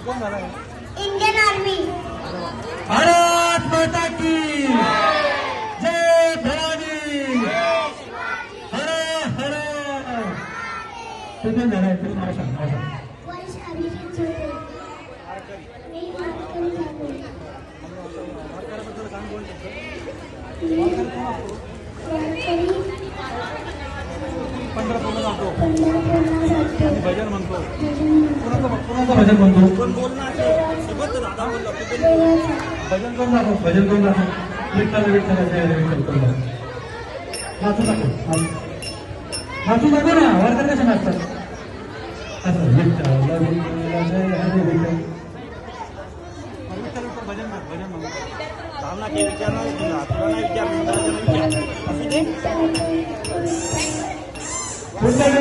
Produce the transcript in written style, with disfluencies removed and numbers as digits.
Indian army. Bharat माता की जय भवानी। हर हर कुठून झालाय तू नाव सांग नाव सांग वर्ष अभिषेक जोते। मी वारकरी झालो। पंढरपूरला जातो भजन म्हणतो कुणाचं भजन म्हणतो कोण बोलणार भजन करून दाखव भजन करून दाखव विठ्ठल विठ्ठल जय विठ्ठल करून वाचू दाखव वाचू दाखव ना वारकरी कसे नाचतात असं विठ्ठल विठ्ठल जय हरे विठ्ठल भजन भजन म्हणतो चालना की विचारणार तुला नाही विचार विचार पुस्तक